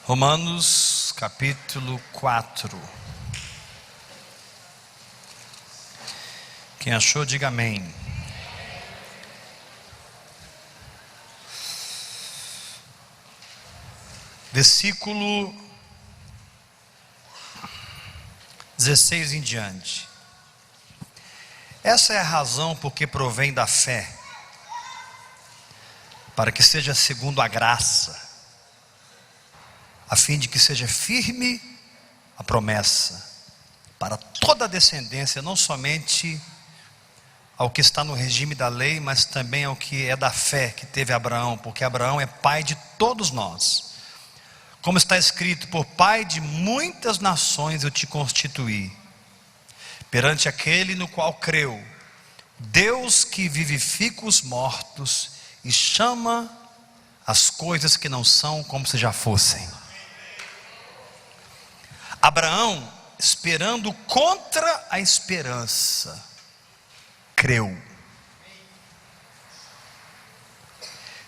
Romanos capítulo 4. Quem achou, diga amém. Versículo 16 em diante. Essa é a razão porque provém da fé, para que seja segundo a graça, a fim de que seja firme a promessa para toda a descendência, não somente ao que está no regime da lei, mas também ao que é da fé que teve Abraão, porque Abraão é pai de todos nós. Como está escrito: por pai de muitas nações eu te constituí, perante aquele no qual creu, Deus que vivifica os mortos e chama as coisas que não são como se já fossem. Abraão, esperando contra a esperança, creu.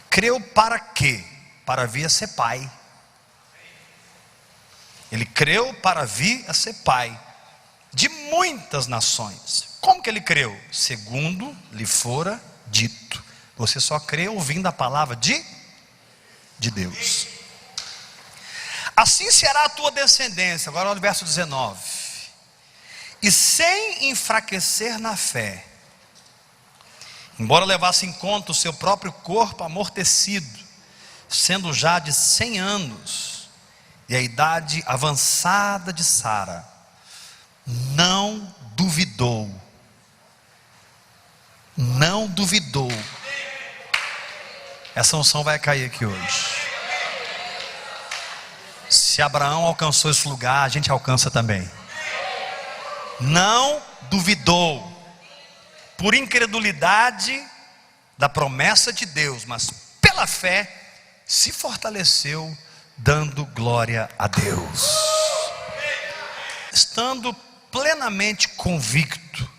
Creu para quê? Para vir a ser pai. Ele creu para vir a ser pai de muitas nações. Como que ele creu? Segundo lhe fora dito. Você só crê ouvindo a palavra de Deus. Assim será a tua descendência. Agora olha o verso 19. E sem enfraquecer na fé, embora levasse em conta o seu próprio corpo amortecido, sendo já de 100 anos, e a idade avançada de Sara, não duvidou. Não duvidou. Essa unção vai cair aqui hoje. Se Abraão alcançou esse lugar, a gente alcança também. Não duvidou, por incredulidade da promessa de Deus, mas pela fé se fortaleceu, dando glória a Deus, estando plenamente convicto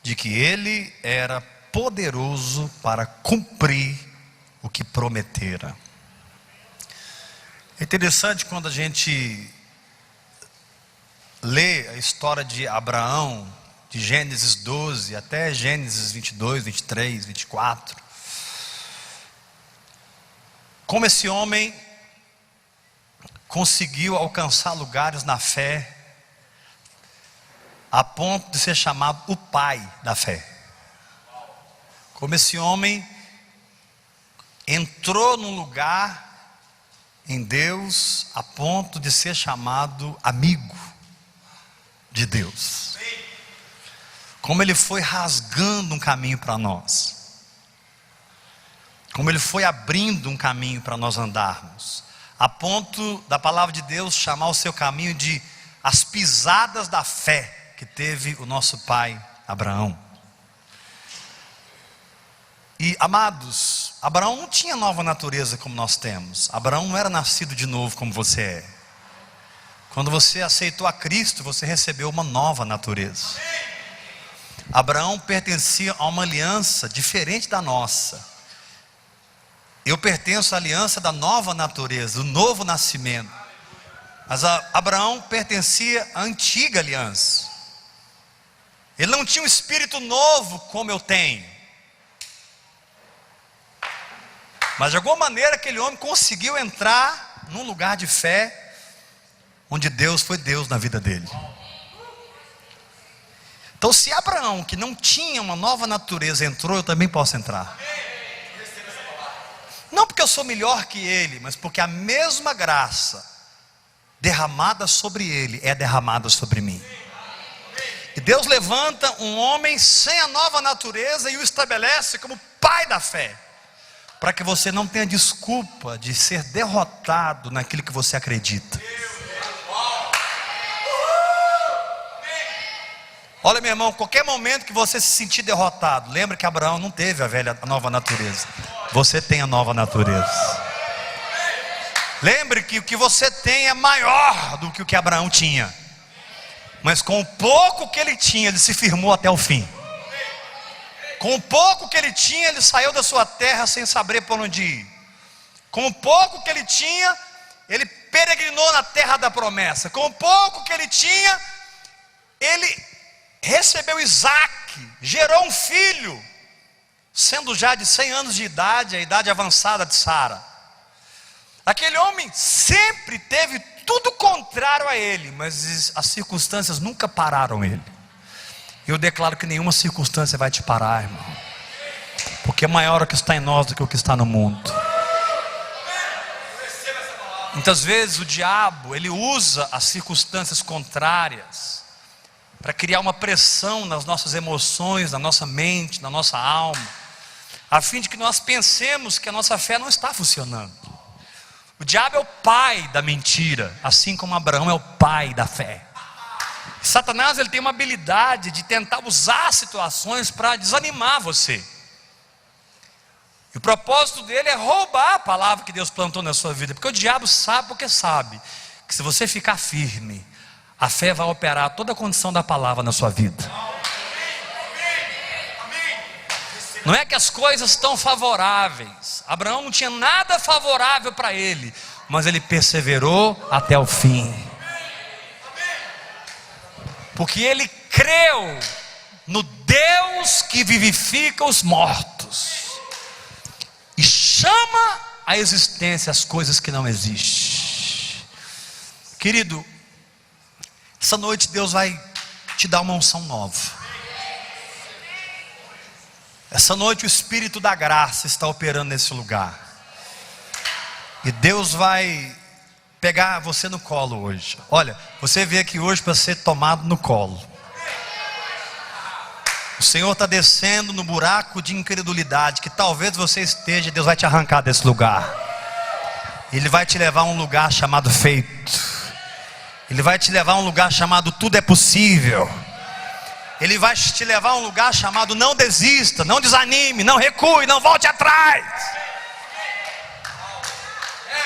de que ele era poderoso para cumprir o que prometera. É interessante quando a gente lê a história de Abraão, de Gênesis 12 até Gênesis 22, 23, 24, como esse homem conseguiu alcançar lugares na fé, a ponto de ser chamado o pai da fé. Como esse homem entrou num lugar em Deus, a ponto de ser chamado amigo de Deus. Como ele foi rasgando um caminho para nós, como ele foi abrindo um caminho para nós andarmos, a ponto da palavra de Deus chamar o seu caminho de as pisadas da fé que teve o nosso pai Abraão. E amados, Abraão não tinha nova natureza como nós temos. Abraão não era nascido de novo como você é. Quando você aceitou a Cristo, você recebeu uma nova natureza. Abraão pertencia a uma aliança diferente da nossa. Eu pertenço à aliança da nova natureza, do novo nascimento. Mas Abraão pertencia à antiga aliança. Ele não tinha um espírito novo como eu tenho. Mas de alguma maneira aquele homem conseguiu entrar num lugar de fé, onde Deus foi Deus na vida dele. Então se Abraão, que não tinha uma nova natureza, entrou, eu também posso entrar. Não porque eu sou melhor que ele, mas porque a mesma graça derramada sobre ele é derramada sobre mim. E Deus levanta um homem sem a nova natureza e o estabelece como pai da fé, para que você não tenha desculpa de ser derrotado naquilo que você acredita. Olha, meu irmão, qualquer momento que você se sentir derrotado, lembre que Abraão não teve a nova natureza. Você tem a nova natureza. Lembre que o que você tem é maior do que o que Abraão tinha. Mas com o pouco que ele tinha, ele se firmou até o fim. Com o pouco que ele tinha, ele saiu da sua terra sem saber por onde ir. Com o pouco que ele tinha, ele peregrinou na terra da promessa. Com o pouco que ele tinha, ele recebeu Isaac, gerou um filho, sendo já de 100 anos de idade, a idade avançada de Sara. Aquele homem sempre teve tudo contrário a ele, mas as circunstâncias nunca pararam ele. Eu declaro que nenhuma circunstância vai te parar, irmão, porque é maior o que está em nós do que o que está no mundo. Muitas vezes o diabo, ele usa as circunstâncias contrárias para criar uma pressão nas nossas emoções, na nossa mente, na nossa alma, a fim de que nós pensemos que a nossa fé não está funcionando. O diabo é o pai da mentira, assim como Abraão é o pai da fé. Satanás, ele tem uma habilidade de tentar usar situações para desanimar você. E o propósito dele é roubar a palavra que Deus plantou na sua vida, porque o diabo sabe, porque sabe que se você ficar firme, a fé vai operar toda a condição da palavra na sua vida. Não é que as coisas estão favoráveis. Abraão não tinha nada favorável para ele, mas ele perseverou até o fim, porque ele creu no Deus que vivifica os mortos e chama à existência as coisas que não existem. Querido, essa noite Deus vai te dar uma unção nova. Essa noite o Espírito da graça está operando nesse lugar, e Deus vai pegar você no colo hoje. Olha, você veio aqui hoje para ser tomado no colo. O Senhor está descendo no buraco de incredulidade que talvez você esteja. Deus vai te arrancar desse lugar. Ele vai te levar a um lugar chamado feito. Ele vai te levar a um lugar chamado tudo é possível. Ele vai te levar a um lugar chamado não desista, não desanime, não recue, não volte atrás.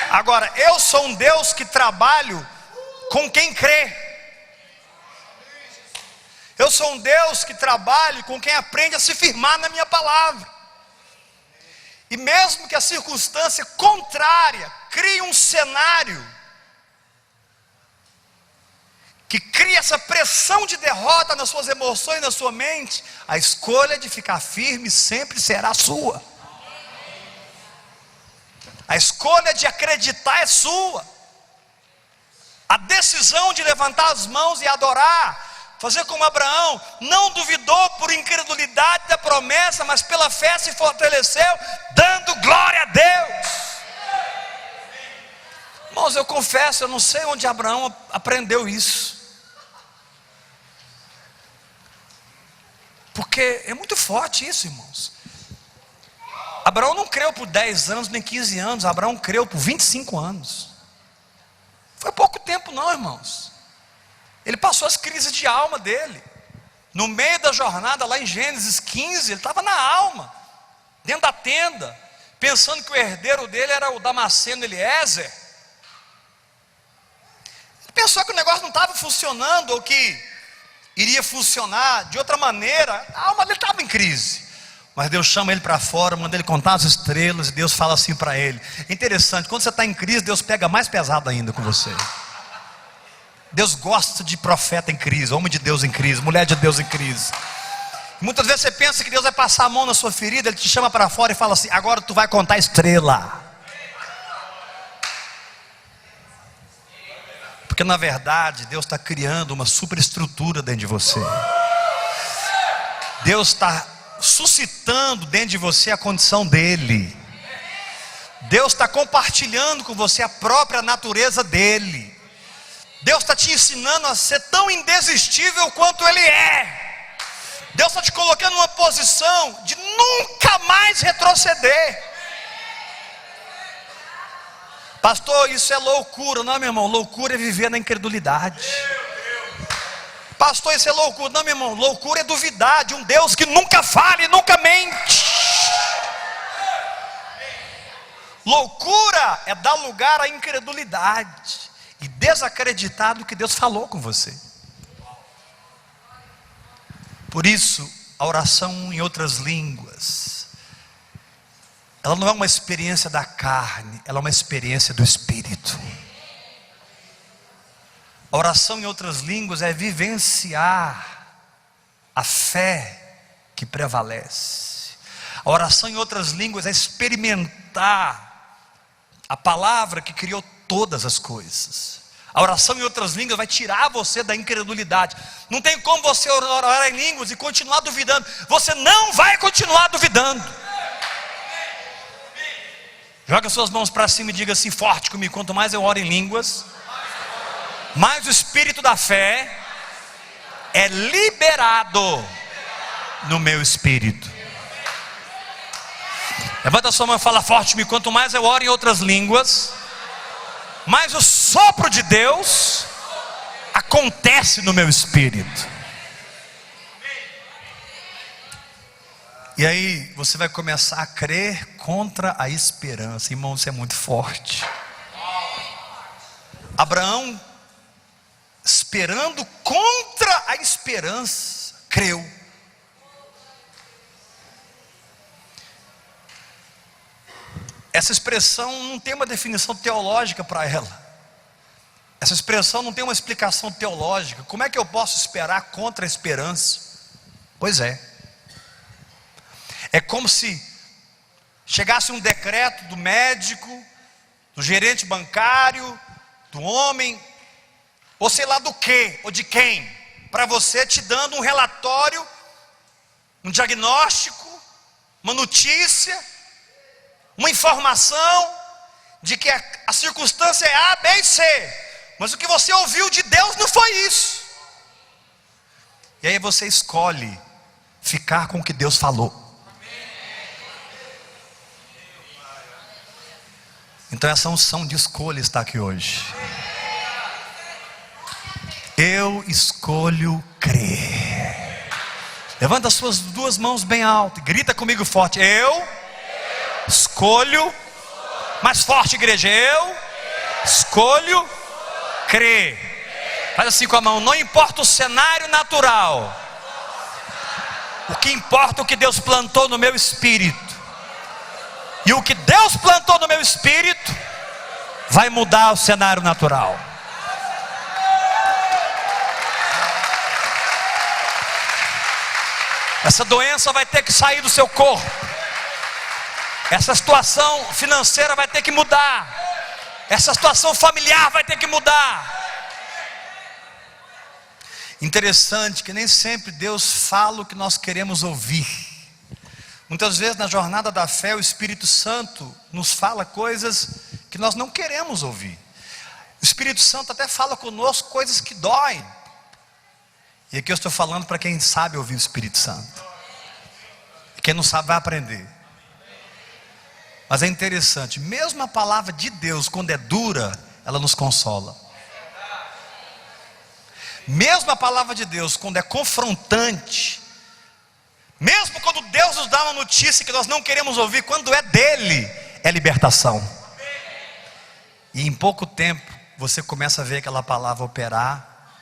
Agora, eu sou um Deus que trabalho com quem crê. Eu sou um Deus que trabalho com quem aprende a se firmar na minha palavra. E mesmo que a circunstância contrária crie um cenário que cria essa pressão de derrota nas suas emoções, na sua mente, a escolha de ficar firme sempre será sua. A escolha de acreditar é sua. A decisão de levantar as mãos e adorar, fazer como Abraão, não duvidou por incredulidade da promessa, mas pela fé se fortaleceu, dando glória a Deus. Irmãos, eu confesso, eu não sei onde Abraão aprendeu isso, porque é muito forte isso, irmãos. Abraão não creu por 10 anos, nem 15 anos. Abraão creu por 25 anos. Foi pouco tempo não, irmãos. Ele passou as crises de alma dele. No meio da jornada, lá em Gênesis 15, ele estava na alma, dentro da tenda, pensando que o herdeiro dele era o Damasceno Eliezer. Ele pensou que o negócio não estava funcionando, ou que iria funcionar de outra maneira. A alma dele estava em crise. Mas Deus chama ele para fora, manda ele contar as estrelas, e Deus fala assim para ele. É interessante, quando você está em crise, Deus pega mais pesado ainda com você. Deus gosta de profeta em crise, homem de Deus em crise, mulher de Deus em crise. Muitas vezes você pensa que Deus vai passar a mão na sua ferida, Ele te chama para fora e fala assim: agora tu vai contar estrela. Porque na verdade Deus está criando uma superestrutura dentro de você. Deus está suscitando dentro de você a condição dele. Deus está compartilhando com você a própria natureza dele. Deus está te ensinando a ser tão indesistível quanto ele é. Deus está te colocando numa posição de nunca mais retroceder. Pastor, isso é loucura. Não, meu irmão, loucura é viver na incredulidade. Pastor, isso é loucura. Não, meu irmão, loucura é duvidar de um Deus que nunca fala e nunca mente. Loucura é dar lugar à incredulidade e desacreditar do que Deus falou com você. Por isso, a oração em outras línguas, ela não é uma experiência da carne, ela é uma experiência do Espírito. A oração em outras línguas é vivenciar a fé que prevalece. A oração em outras línguas é experimentar a palavra que criou todas as coisas. A oração em outras línguas vai tirar você da incredulidade. Não tem como você orar em línguas e continuar duvidando. Você não vai continuar duvidando. Joga suas mãos para cima e diga assim forte comigo: quanto mais eu oro em línguas, mais o espírito da fé é liberado no meu espírito. Levanta a sua mão e fala forte comigo: quanto mais eu oro em outras línguas, mais o sopro de Deus acontece no meu espírito. E aí você vai começar a crer contra a esperança. Irmão, isso é muito forte. Abraão, esperando contra a esperança, creu. Essa expressão não tem uma definição teológica para ela. Essa expressão não tem uma explicação teológica. Como é que eu posso esperar contra a esperança? Pois é. É como se chegasse um decreto do médico, do gerente bancário, do homem, ou sei lá do que, ou de quem, para você, te dando um relatório, um diagnóstico, uma notícia, uma informação de que a circunstância é A, B e C, mas o que você ouviu de Deus não foi isso. E aí você escolhe ficar com o que Deus falou. Então essa unção de escolha está aqui hoje. Eu escolho crer. Levanta as suas duas mãos bem alto e grita comigo forte: eu escolho. Mais forte, igreja: eu escolho crer. Faz assim com a mão: não importa o cenário natural, o que importa é o que Deus plantou no meu espírito. E o que Deus plantou no meu espírito vai mudar o cenário natural. Essa doença vai ter que sair do seu corpo. Essa situação financeira vai ter que mudar. Essa situação familiar vai ter que mudar. Interessante que nem sempre Deus fala o que nós queremos ouvir. Muitas vezes na jornada da fé o Espírito Santo nos fala coisas que nós não queremos ouvir. O Espírito Santo até fala conosco coisas que doem. E aqui eu estou falando para quem sabe ouvir o Espírito Santo. E quem não sabe vai aprender. Mas é interessante, mesmo a palavra de Deus, quando é dura, ela nos consola. Mesmo a palavra de Deus, quando é confrontante, mesmo quando Deus nos dá uma notícia que nós não queremos ouvir, quando é dele, é libertação. E em pouco tempo, você começa a ver aquela palavra operar,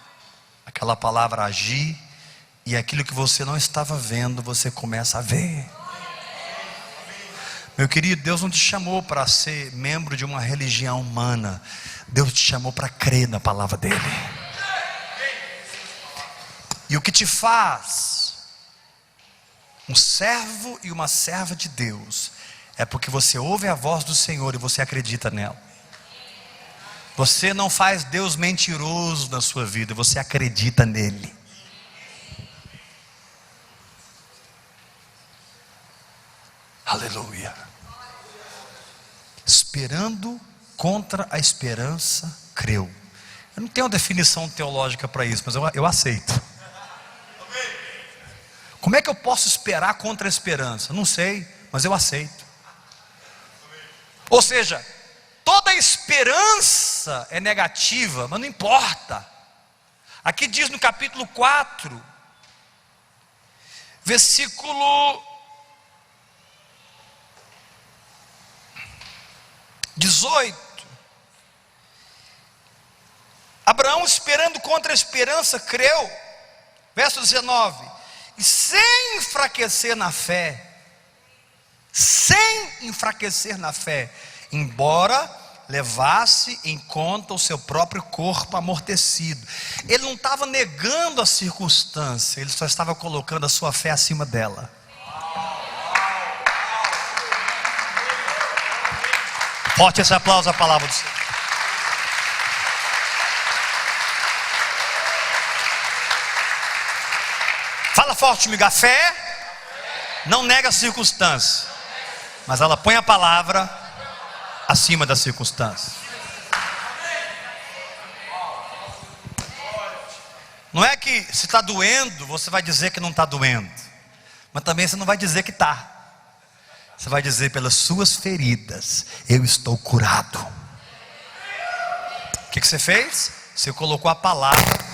aquela palavra agir, e aquilo que você não estava vendo, você começa a ver. Meu querido, Deus não te chamou para ser membro de uma religião humana. Deus te chamou para crer na palavra dele. E o que te faz um servo e uma serva de Deus é porque você ouve a voz do Senhor e você acredita nela. Você não faz Deus mentiroso na sua vida, você acredita nele. Aleluia. Esperando contra a esperança, creu. Eu não tenho uma definição teológica para isso, mas eu aceito. Como é que eu posso esperar contra a esperança? Não sei, mas eu aceito. Ou seja, toda esperança é negativa, mas não importa. Aqui diz no capítulo 4, versículo 18. Abraão, esperando contra a esperança, creu. Verso 19. E sem enfraquecer na fé, embora levasse em conta o seu próprio corpo amortecido. Ele não estava negando a circunstância, ele só estava colocando a sua fé acima dela. Forte esse aplauso à palavra do Senhor. Fala forte comigo. A fé não nega a circunstância, mas ela põe a palavra acima da circunstância. Não é que se está doendo, você vai dizer que não está doendo, mas também você não vai dizer que está. Você vai dizer: pelas suas feridas eu estou curado. O que você fez? Você colocou a palavra.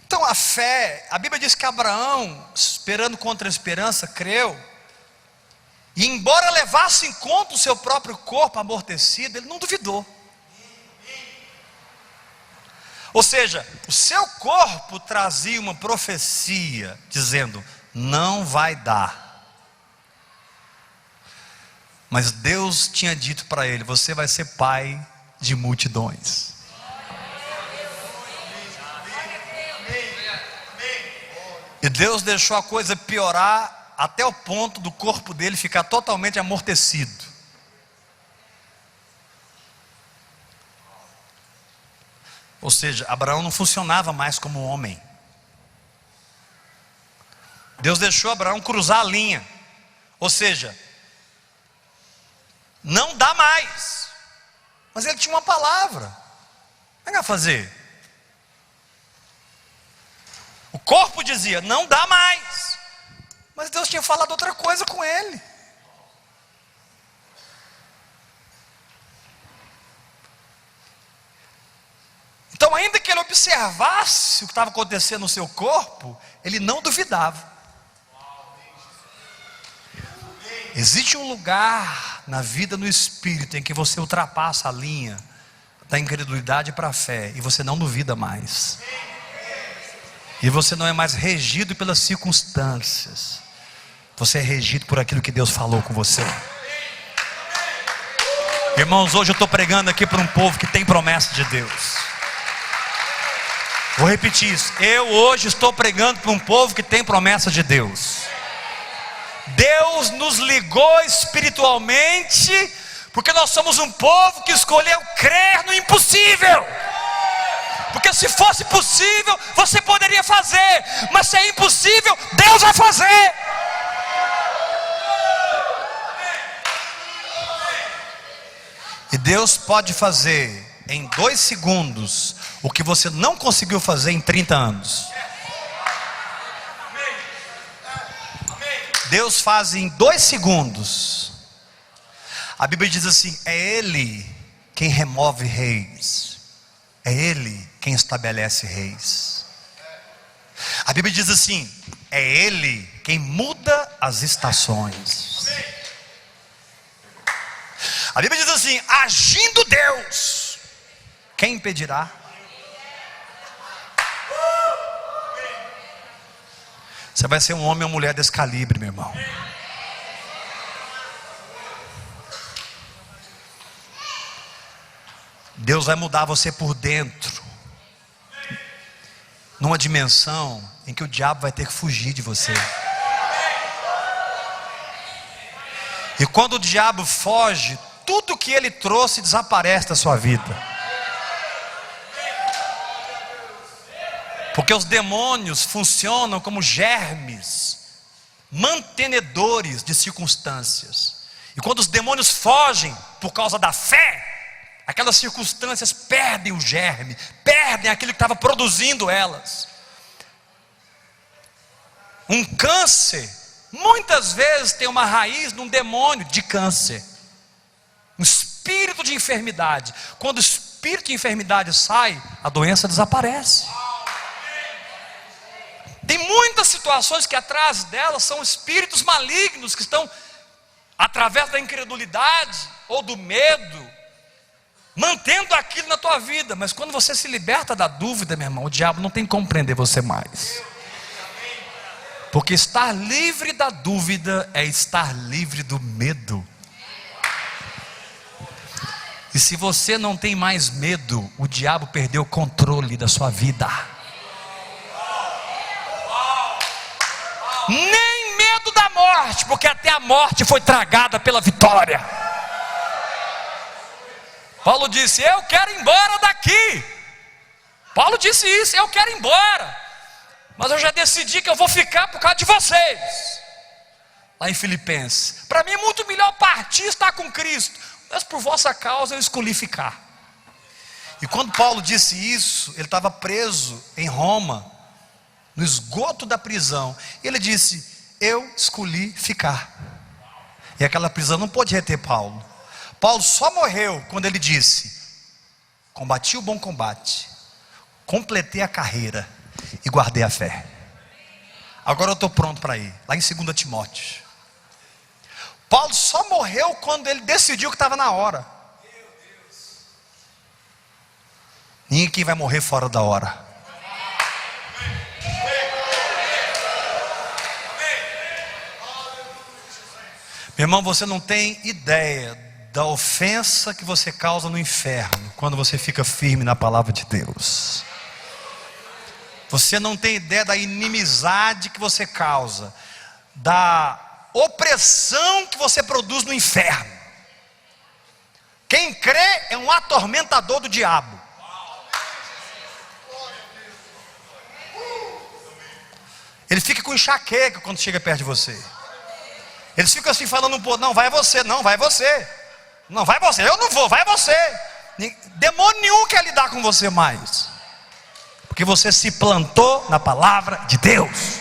Então a fé, a Bíblia diz que Abraão, esperando contra a esperança, creu. E embora levasse em conta o seu próprio corpo amortecido, ele não duvidou. Ou seja, o seu corpo trazia uma profecia dizendo: não vai dar. Mas Deus tinha dito para ele: você vai ser pai de multidões. E Deus deixou a coisa piorar até o ponto do corpo dele ficar totalmente amortecido. Ou seja, Abraão não funcionava mais como homem. Deus deixou Abraão cruzar a linha. Ou seja, não dá mais. Mas ele tinha uma palavra. O que vai fazer? O corpo dizia: não dá mais. Mas Deus tinha falado outra coisa com ele. Então, ainda que ele observasse o que estava acontecendo no seu corpo, ele não duvidava. Existe um lugar na vida no Espírito em que você ultrapassa a linha da incredulidade para a fé e você não duvida mais. E você não é mais regido pelas circunstâncias. Você é regido por aquilo que Deus falou com você. Irmãos, hoje eu estou pregando aqui para um povo que tem promessa de Deus. Vou repetir isso. Eu hoje estou pregando para um povo que tem promessa de Deus. Deus nos ligou espiritualmente, porque nós somos um povo que escolheu crer no impossível. Porque se fosse possível, você poderia fazer. Mas se é impossível, Deus vai fazer. E Deus pode fazer em 2 segundos o que você não conseguiu fazer em 30 anos. Deus faz em 2 segundos. A Bíblia diz assim: é Ele quem remove reis, é Ele quem estabelece reis. A Bíblia diz assim: é Ele quem muda as estações. A Bíblia diz assim: agindo Deus, quem impedirá? Você vai ser um homem ou mulher desse calibre, meu irmão. Deus vai mudar você por dentro, numa dimensão em que o diabo vai ter que fugir de você. E quando o diabo foge, tudo que ele trouxe desaparece da sua vida. Porque os demônios funcionam como germes, mantenedores de circunstâncias. E quando os demônios fogem por causa da fé, aquelas circunstâncias perdem o germe, perdem aquilo que estava produzindo elas. Um câncer, muitas vezes tem uma raiz num demônio de câncer. Um espírito de enfermidade. Quando o espírito de enfermidade sai, a doença desaparece. Tem muitas situações que atrás delas são espíritos malignos que estão, através da incredulidade ou do medo, mantendo aquilo na tua vida. Mas quando você se liberta da dúvida, meu irmão, o diabo não tem como prender você mais. Porque estar livre da dúvida é estar livre do medo. E se você não tem mais medo, o diabo perdeu o controle da sua vida. Nem medo da morte, porque até a morte foi tragada pela vitória. Paulo disse: eu quero ir embora daqui. Paulo disse isso: eu quero ir embora, mas eu já decidi que eu vou ficar por causa de vocês. Lá em Filipenses: para mim é muito melhor partir e estar com Cristo, mas por vossa causa eu escolhi ficar. E quando Paulo disse isso, ele estava preso em Roma, no esgoto da prisão. E ele disse: eu escolhi ficar. E aquela prisão não pôde reter Paulo. Paulo só morreu quando ele disse: combati o bom combate, completei a carreira e guardei a fé. Agora eu estou pronto para ir. Lá em 2 Timóteo. Paulo só morreu quando ele decidiu que estava na hora. Ninguém vai morrer fora da hora. Meu irmão, você não tem ideia da ofensa que você causa no inferno quando você fica firme na palavra de Deus. Você não tem ideia da inimizade que você causa, da opressão que você produz no inferno. Quem crê é um atormentador do diabo. Ele fica com enxaqueca quando chega perto de você. Eles ficam assim falando um pouco: não, vai você, não, vai você. Não, vai você, eu não vou, vai você. Demônio nenhum quer lidar com você mais, porque você se plantou na palavra de Deus.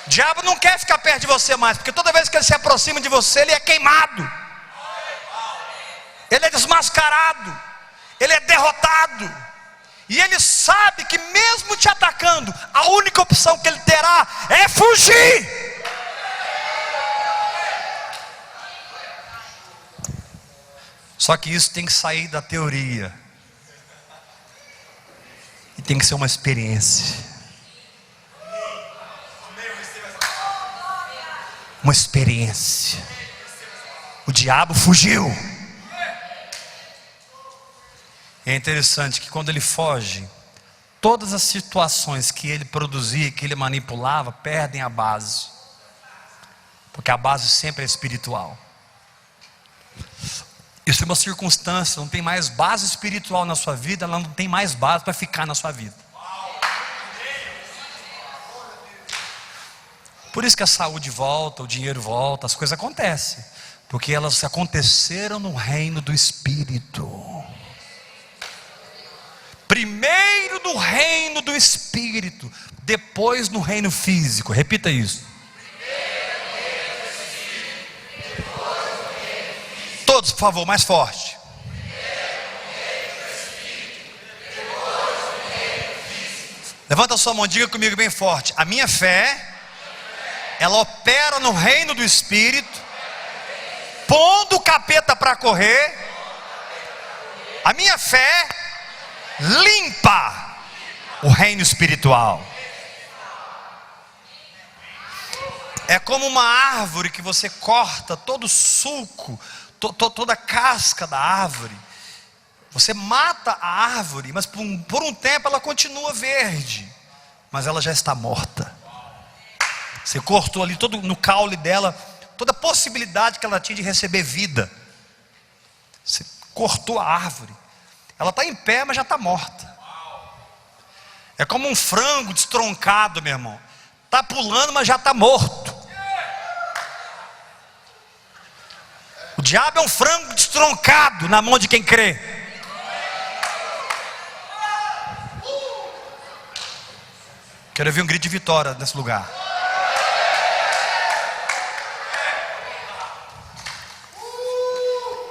O diabo não quer ficar perto de você mais, porque toda vez que ele se aproxima de você, ele é queimado, ele é desmascarado, ele é derrotado. E ele sabe que mesmo te atacando, a única opção que ele terá é fugir. Só que isso tem que sair da teoria e tem que ser uma experiência. Uma experiência. O diabo fugiu. É interessante que quando ele foge, todas as situações que ele produzia, que ele manipulava, perdem a base, porque a base sempre é espiritual. Isso é uma circunstância, não tem mais base espiritual na sua vida, ela não tem mais base para ficar na sua vida. Por isso que a saúde volta, o dinheiro volta, as coisas acontecem, porque elas aconteceram no reino do Espírito. Primeiro no reino do Espírito, depois no reino físico. Repita isso. Todos, por favor, mais forte. Levanta a sua mão, diga comigo bem forte: a minha fé, ela opera no reino do Espírito, pondo o capeta para correr. A minha fé limpa o reino espiritual. É como uma árvore que você corta todo o suco, toda a casca da árvore. Você mata a árvore, mas por um tempo ela continua verde, mas ela já está morta. Você cortou ali todo no caule dela, toda a possibilidade que ela tinha de receber vida. Você cortou a árvore. Ela está em pé, mas já está morta. É como um frango destroncado, meu irmão. Está pulando, mas já está morto. O diabo é um frango destroncado na mão de quem crê. Quero ouvir um grito de vitória nesse lugar.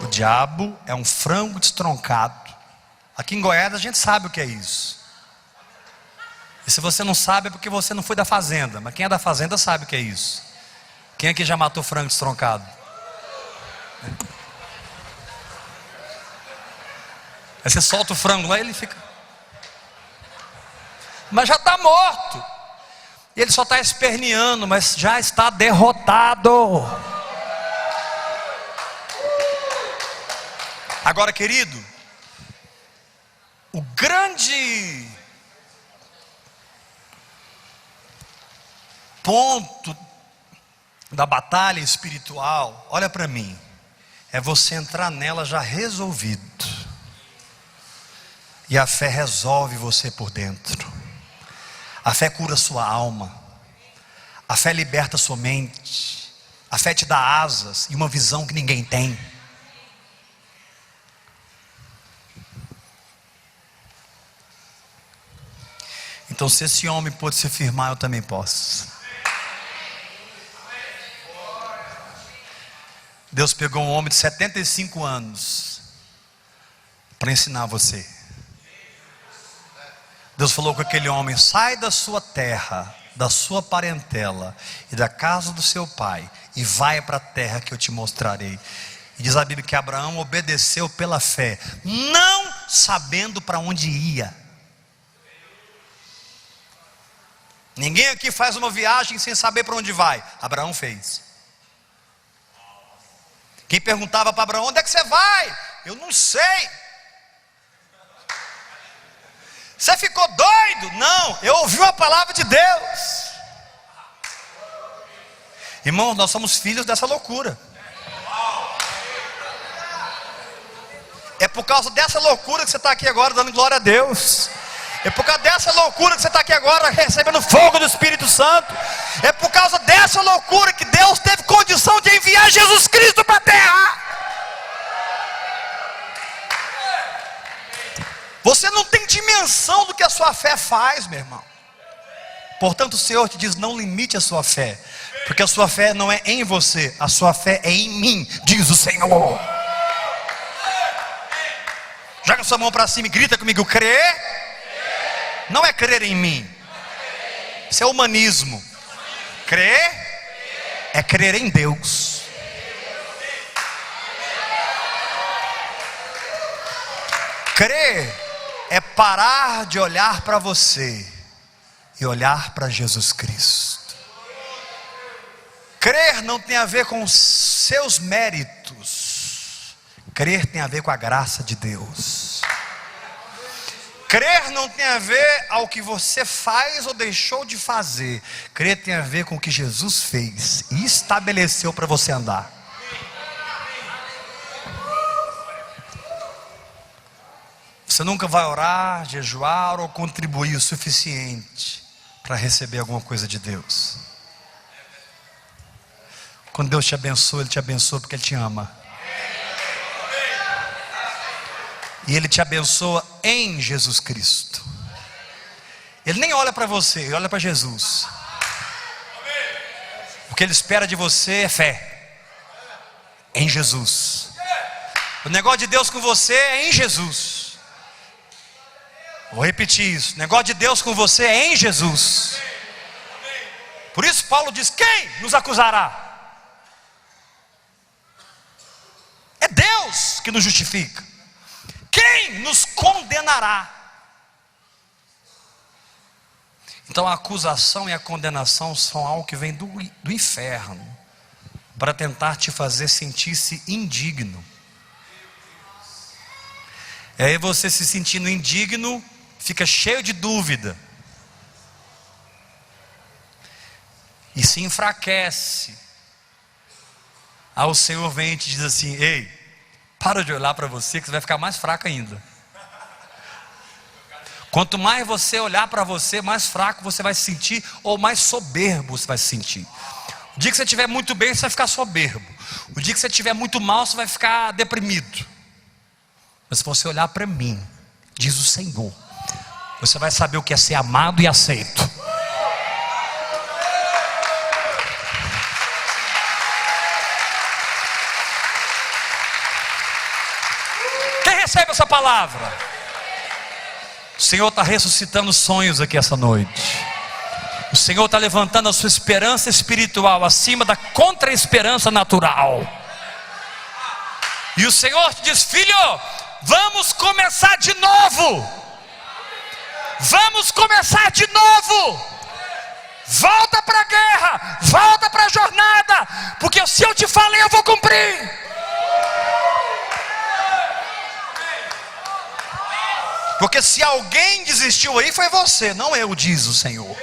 O diabo é um frango destroncado. Aqui em Goiás a gente sabe o que é isso. E se você não sabe é porque você não foi da fazenda. Mas quem é da fazenda sabe o que é isso. Quem aqui já matou frango destroncado? Aí você solta o frango lá e ele fica, mas já está morto. E ele só está esperneando, mas já está derrotado. Agora, querido, o grande ponto da batalha espiritual, olha para mim, é você entrar nela já resolvido. E a fé resolve você por dentro. A fé cura sua alma. A fé liberta sua mente. A fé te dá asas e uma visão que ninguém tem. Então, se esse homem pôde se firmar, eu também posso. Deus pegou um homem de 75 anos para ensinar você. Deus falou com aquele homem: sai da sua terra, da sua parentela e da casa do seu pai, e vai para a terra que eu te mostrarei. E diz a Bíblia que Abraão obedeceu pela fé, não sabendo para onde ia. Ninguém aqui faz uma viagem sem saber para onde vai. Abraão fez. Quem perguntava para Abraão: onde é que você vai? Eu não sei. Você ficou doido? Não, eu ouvi uma palavra de Deus. Irmãos, nós somos filhos dessa loucura. É por causa dessa loucura que você está aqui agora dando glória a Deus. É por causa dessa loucura que você está aqui agora recebendo fogo do Espírito Santo. É por causa dessa loucura que Deus teve condição de enviar Jesus Cristo para a terra. Você não tem dimensão do que a sua fé faz, meu irmão. Portanto, o Senhor te diz: não limite a sua fé, porque a sua fé não é em você, a sua fé é em mim, diz o Senhor. Joga sua mão para cima e grita comigo: crer não é crer em mim. Isso é humanismo. Crer é crer em Deus. Crer é parar de olhar para você e olhar para Jesus Cristo. Crer não tem a ver com os seus méritos. Crer tem a ver com a graça de Deus. Crer não tem a ver ao que você faz ou deixou de fazer. Crer tem a ver com o que Jesus fez e estabeleceu para você andar. Você nunca vai orar, jejuar ou contribuir o suficiente para receber alguma coisa de Deus. Quando Deus te abençoa, Ele te abençoa porque Ele te ama. E Ele te abençoa em Jesus Cristo. Ele nem olha para você, Ele olha para Jesus. O que Ele espera de você é fé em Jesus. O negócio de Deus com você é em Jesus. Vou repetir isso: o negócio de Deus com você é em Jesus. Por isso Paulo diz: quem nos acusará? É Deus que nos justifica. Quem nos condenará? Então a acusação e a condenação são algo que vem do inferno, para tentar te fazer sentir-se indigno. E aí você, se sentindo indigno, fica cheio de dúvida e se enfraquece. Aí o Senhor vem e te diz assim: ei, para de olhar para você, que você vai ficar mais fraco ainda. Quanto mais você olhar para você, mais fraco você vai se sentir, ou mais soberbo você vai se sentir. O dia que você estiver muito bem, você vai ficar soberbo. O dia que você estiver muito mal, você vai ficar deprimido. Mas se você olhar para mim, diz o Senhor, você vai saber o que é ser amado e aceito. Quem recebe essa palavra? O Senhor está ressuscitando sonhos aqui essa noite. O Senhor está levantando a sua esperança espiritual acima da contra-esperança natural. E o Senhor te diz: filho, vamos começar de novo. Vamos começar de novo. Volta para a guerra, volta para a jornada, porque se eu te falei, eu vou cumprir. Porque se alguém desistiu aí, foi você, não eu, diz o Senhor.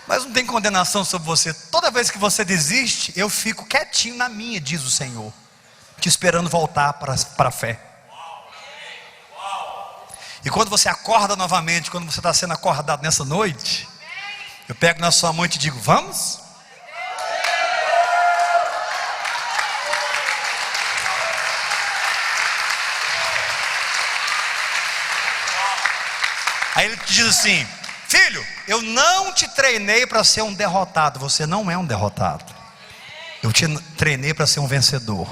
Mas não tem condenação sobre você. Toda vez que você desiste, eu fico quietinho na minha, diz o Senhor, te esperando voltar para a fé. E quando você acorda novamente, quando você está sendo acordado nessa noite, eu pego na sua mão e te digo: vamos? Aí ele te diz assim: filho, eu não te treinei para ser um derrotado. Você não é um derrotado. Eu te treinei para ser um vencedor.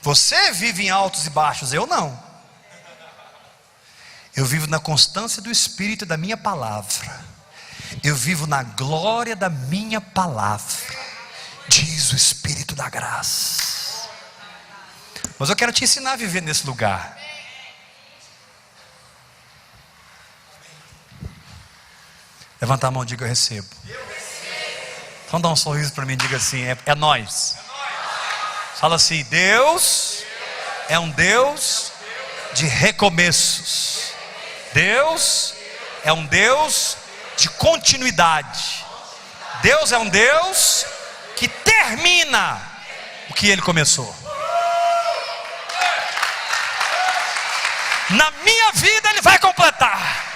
Você vive em altos e baixos, eu não. Eu vivo na constância do Espírito e da minha palavra. Eu vivo na glória da minha palavra, diz o Espírito da graça. Mas eu quero te ensinar a viver nesse lugar. Levanta a mão e diga: eu recebo. Então dá um sorriso para mim e diga assim: é nós. Fala assim: Deus é um Deus de recomeços. Deus é um Deus de continuidade. Deus é um Deus que termina o que Ele começou. Na minha vida Ele vai completar.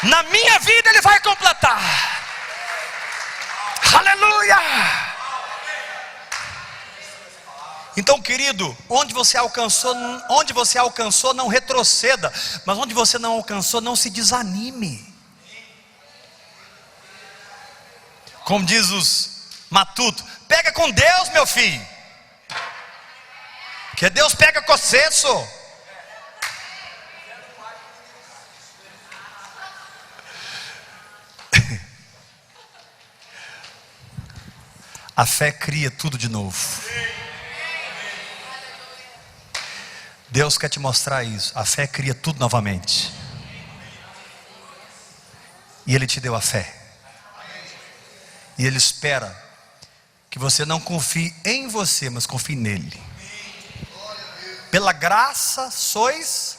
Na minha vida Ele vai completar. Aleluia! Então, querido, onde você alcançou, não retroceda. Mas onde você não alcançou, não se desanime. Como diz os matutos: pega com Deus, meu filho, que Deus pega com você, só. A fé cria tudo de novo. Deus quer te mostrar isso. A fé cria tudo novamente. E Ele te deu a fé. E Ele espera que você não confie em você, mas confie nele. Pela graça sois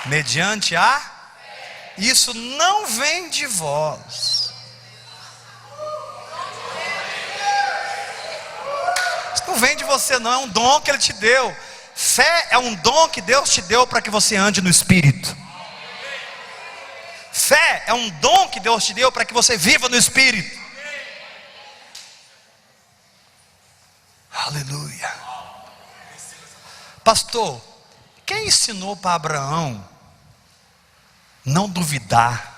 mediante a. Isso não vem de vós. Isso não vem de você, não. É um dom que Ele te deu. Fé é um dom que Deus te deu para que você ande no Espírito. Fé é um dom que Deus te deu para que você viva no Espírito. Aleluia. Pastor, quem ensinou para Abraão não duvidar,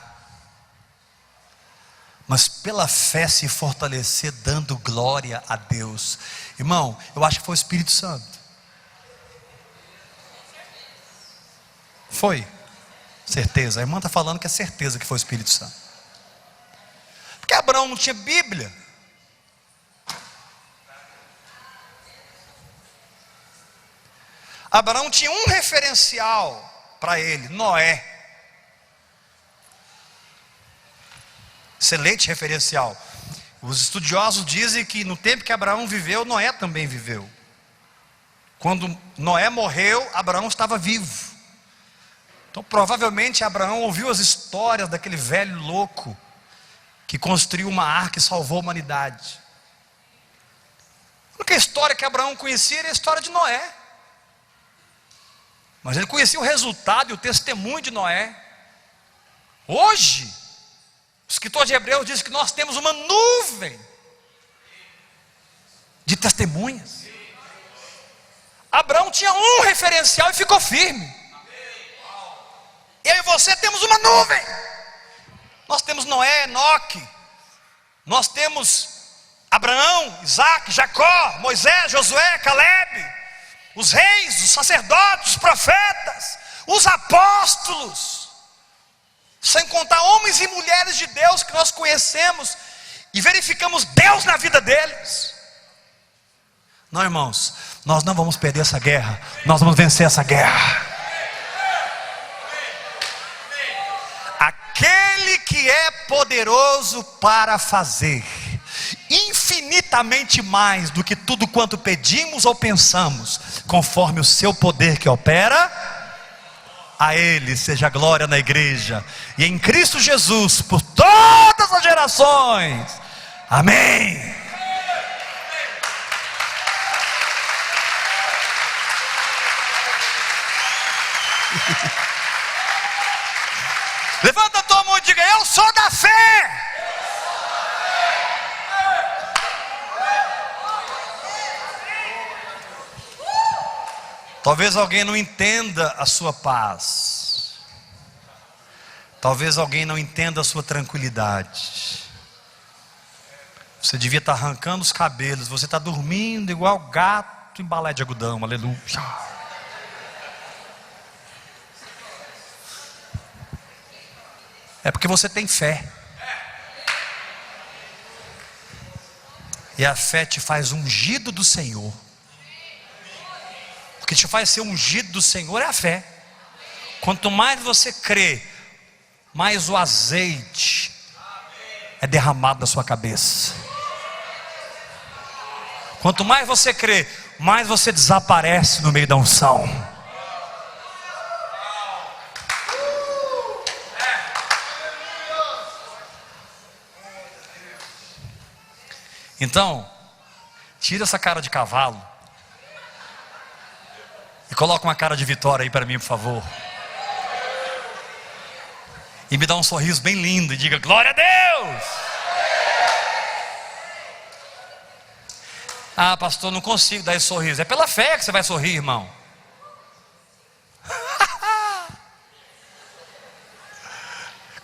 mas pela fé se fortalecer, dando glória a Deus? Irmão, eu acho que foi o Espírito Santo. Foi? Certeza. A irmã está falando que é certeza que foi o Espírito Santo. Porque Abraão não tinha Bíblia. Abraão tinha um referencial para ele: Noé. Excelente referencial. Os estudiosos dizem que no tempo que Abraão viveu, Noé também viveu. Quando Noé morreu, Abraão estava vivo. Então provavelmente Abraão ouviu as histórias daquele velho louco que construiu uma arca e salvou a humanidade. A única história que Abraão conhecia era a história de Noé. Mas ele conhecia o resultado e o testemunho de Noé. Hoje, o escritor de Hebreus diz que nós temos uma nuvem de testemunhas. Abraão tinha um referencial e ficou firme. Eu e você temos uma nuvem. Nós temos Noé, Enoque. Nós temos Abraão, Isaac, Jacó, Moisés, Josué, Calebe. Os reis, os sacerdotes, os profetas, os apóstolos. Sem contar homens e mulheres de Deus que nós conhecemos e verificamos Deus na vida deles. Não, irmãos, nós não vamos perder essa guerra. Nós vamos vencer essa guerra. Aquele que é poderoso para fazer infinitamente infinitamente mais do que tudo quanto pedimos ou pensamos, conforme o seu poder que opera. A Ele seja a glória na igreja e em Cristo Jesus por todas as gerações. Amém. Levanta a tua mão e diga: eu sou da fé. Talvez alguém não entenda a sua paz. Talvez alguém não entenda a sua tranquilidade. Você devia estar arrancando os cabelos. Você está dormindo igual gato em balé de algodão. Aleluia. É porque você tem fé. E a fé te faz ungido do Senhor. O que te faz ser ungido do Senhor é a fé. Quanto mais você crê, mais o azeite é derramado na sua cabeça. Quanto mais você crê, mais você desaparece no meio da unção. Então, tira essa cara de cavalo e coloca uma cara de vitória aí para mim, por favor. E me dá um sorriso bem lindo e diga: glória a Deus. Ah, pastor, não consigo dar esse sorriso. É pela fé que você vai sorrir, irmão.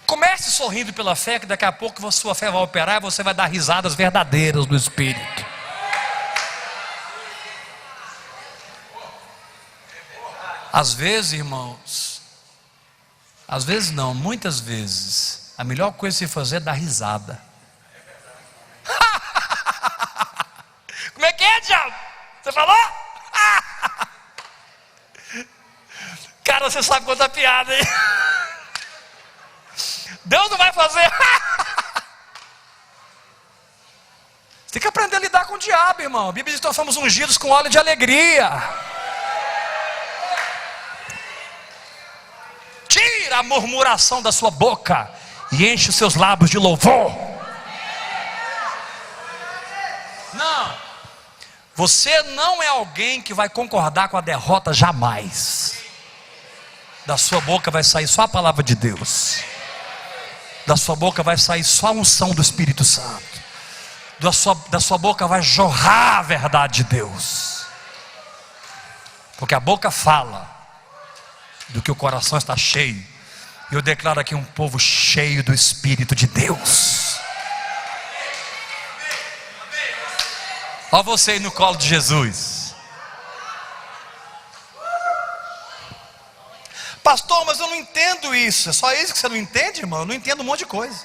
Comece sorrindo pela fé, que daqui a pouco a sua fé vai operar e você vai dar risadas verdadeiras do Espírito. Às vezes, irmãos, às vezes não, muitas vezes, a melhor coisa a se fazer é dar risada. Como é que é, diabo? Você falou? Cara, você sabe contar piada, hein? Deus não vai fazer. Você tem que aprender a lidar com o diabo, irmão. A Bíblia diz que nós fomos ungidos com óleo de alegria. Tira a murmuração da sua boca e enche os seus lábios de louvor. Não, você não é alguém que vai concordar com a derrota jamais. Da sua boca vai sair só a palavra de Deus. Da sua boca vai sair só a unção do Espírito Santo. Da sua boca vai jorrar a verdade de Deus. Porque a boca fala do que o coração está cheio. E eu declaro aqui um povo cheio do Espírito de Deus. Olha você aí no colo de Jesus. Pastor, mas eu não entendo isso. É só isso que você não entende, irmão? Eu não entendo um monte de coisa.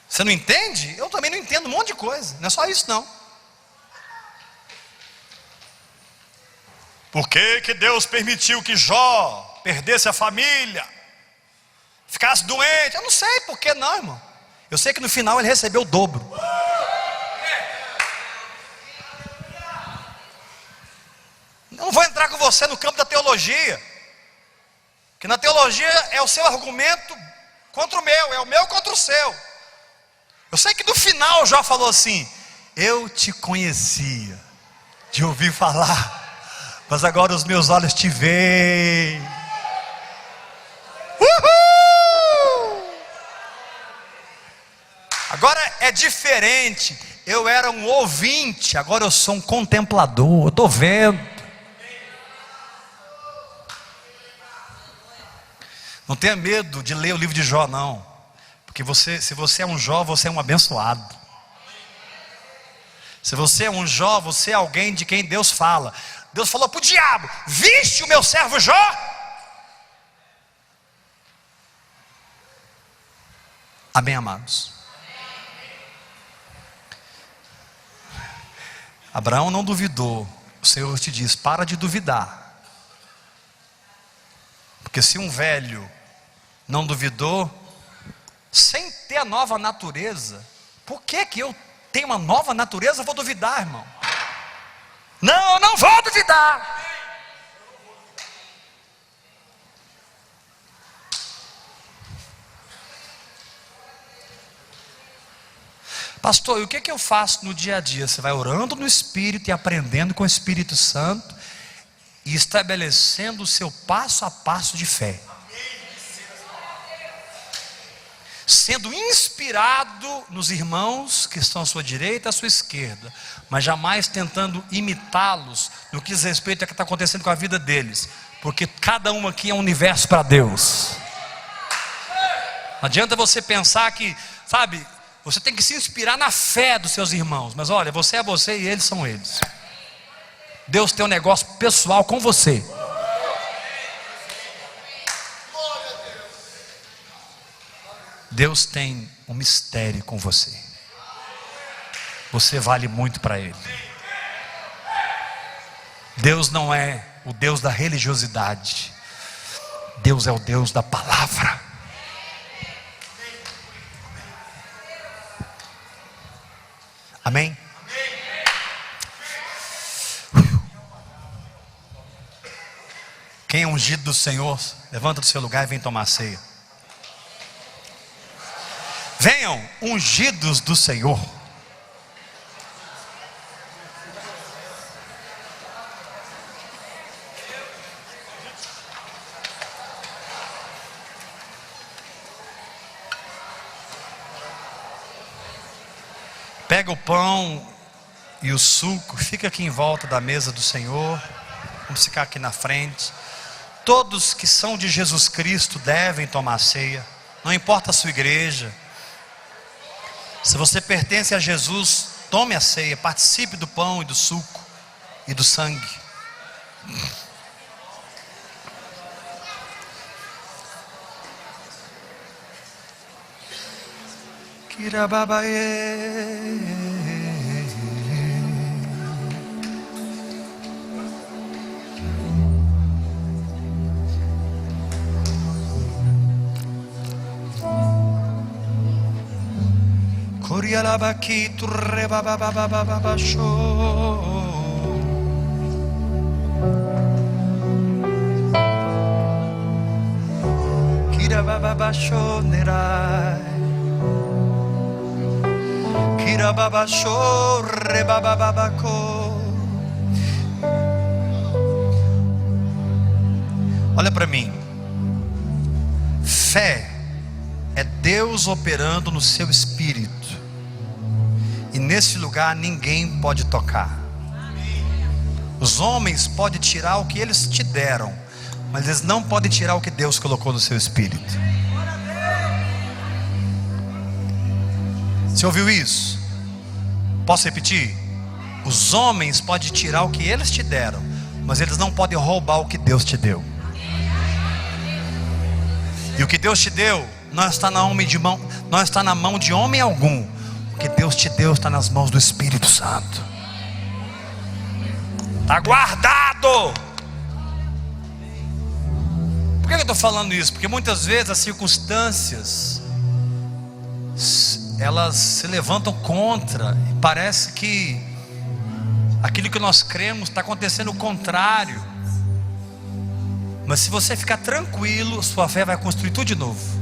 Você não entende? Eu também não entendo um monte de coisa. Não é só isso não. Por que que Deus permitiu que Jó perdesse a família? Ficasse doente? Eu não sei por que não, irmão. Eu sei que no final ele recebeu o dobro. Eu não vou entrar com você no campo da teologia, que na teologia é o seu argumento contra o meu, é o meu contra o seu. Eu sei que no final Jó falou assim: eu te conhecia de ouvir falar, mas agora os meus olhos te veem. Uhul! Agora é diferente. Eu era um ouvinte, agora eu sou um contemplador. Eu estou vendo. Não tenha medo de ler o livro de Jó, não. Porque se você é um Jó, você é um abençoado. Se você é um Jó, você é alguém de quem Deus fala. Deus falou para o diabo: viste o meu servo Jó? Amém, amados? Abraão não duvidou. O Senhor te diz: para de duvidar. Porque se um velho não duvidou, sem ter a nova natureza. Por que eu tenho uma nova natureza? Eu vou duvidar, irmão. Não, eu não vou duvidar. Pastor, e o que eu faço no dia a dia? Você vai orando no Espírito e aprendendo com o Espírito Santo e estabelecendo o seu passo a passo de fé, sendo inspirado nos irmãos que estão à sua direita e à sua esquerda, mas jamais tentando imitá-los no que diz respeito ao que está acontecendo com a vida deles, porque cada um aqui é um universo para Deus. Não adianta você pensar que, sabe, você tem que se inspirar na fé dos seus irmãos, mas olha, você é você e eles são eles. Deus tem um negócio pessoal com você. Deus tem um mistério com você. Você vale muito para Ele. Deus não é o Deus da religiosidade. Deus é o Deus da palavra. Amém? Quem é ungido do Senhor, levanta do seu lugar e vem tomar ceia. Venham ungidos do Senhor. Pega o pão e o suco, fica aqui em volta da mesa do Senhor. Vamos ficar aqui na frente. Todos que são de Jesus Cristo devem tomar ceia. Não importa a sua igreja. Se você pertence a Jesus, tome a ceia, participe do pão e do suco e do sangue. Kirababaye. Korialabaki turrebababababasho. Kirabababasho nerai. Kirababasho rebabababako. Olha para mim. Fé é Deus operando no seu espírito. E nesse lugar ninguém pode tocar. Os homens podem tirar o que eles te deram, mas eles não podem tirar o que Deus colocou no seu espírito. Você ouviu isso? Posso repetir? Os homens podem tirar o que eles te deram, mas eles não podem roubar o que Deus te deu. E o que Deus te deu não está na mão de homem algum. O que Deus te deu está nas mãos do Espírito Santo. Está guardado. Por que eu estou falando isso? Porque muitas vezes as circunstâncias, elas se levantam contra, e parece que aquilo que nós cremos está acontecendo o contrário. Mas se você ficar tranquilo, sua fé vai construir tudo de novo.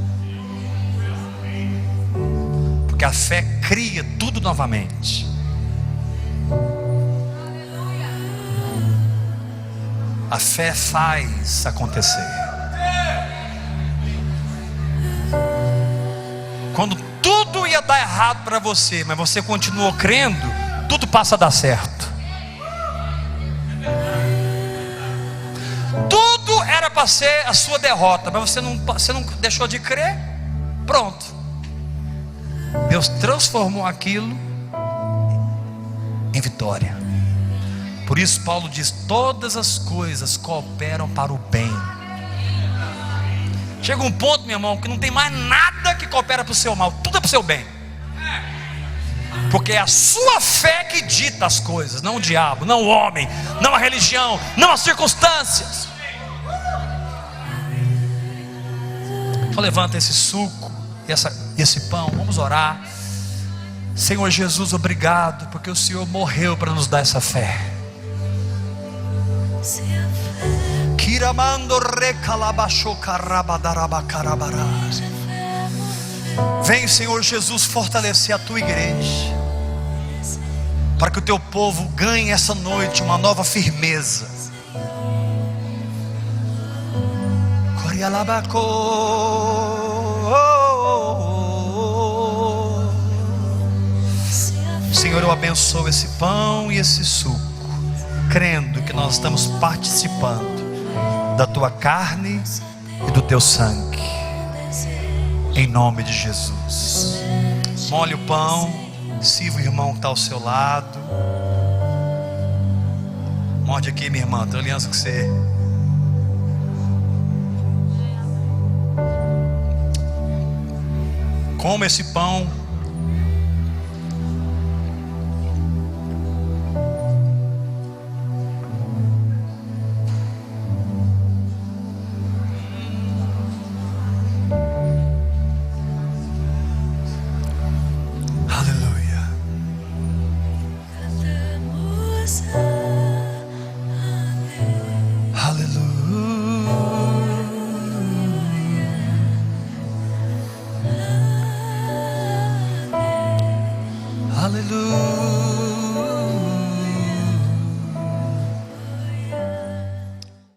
Porque a fé cria tudo novamente. A fé faz acontecer. Quando tudo ia dar errado para você, mas você continuou crendo, tudo passa a dar certo. Tudo era para ser a sua derrota, mas você não deixou de crer. Pronto. Deus transformou aquilo em vitória. Por isso Paulo diz: todas as coisas cooperam para o bem. Chega um ponto, meu irmão, que não tem mais nada que coopera para o seu mal. Tudo é para o seu bem. Porque é a sua fé que dita as coisas, não o diabo, não o homem, não a religião, não as circunstâncias. Então levanta esse suco e essa e esse pão. Vamos orar. Senhor Jesus, obrigado, porque o Senhor morreu para nos dar essa fé. Vem, Senhor Jesus, fortalecer a tua igreja, para que o teu povo ganhe essa noite uma nova firmeza. Senhor, eu abençoo esse pão e esse suco, crendo que nós estamos participando da tua carne e do teu sangue, em nome de Jesus. Molhe o pão, sirva o irmão que está ao seu lado. Morde aqui, minha irmã, tenho aliança com você. Coma esse pão. Hallelujah.